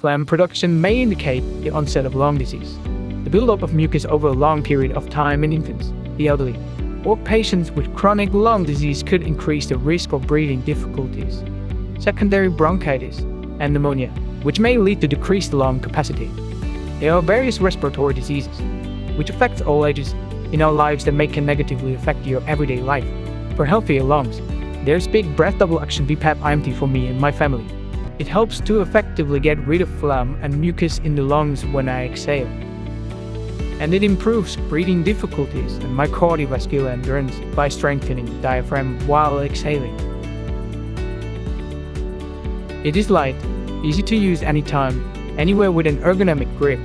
Phlegm production may indicate the onset of lung disease. The buildup of mucus over a long period of time in infants, the elderly, or patients with chronic lung disease could increase the risk of breathing difficulties, secondary bronchitis, and pneumonia, which may lead to decreased lung capacity. There are various respiratory diseases, which affect all ages in our lives that can negatively affect your everyday life. For healthier lungs, there's Big Breath Double Action V-PEP IMT for me and my family. It helps to effectively get rid of phlegm and mucus in the lungs when I exhale. And it improves breathing difficulties and my cardiovascular endurance by strengthening the diaphragm while exhaling. It is light, easy to use anytime, anywhere with an ergonomic grip,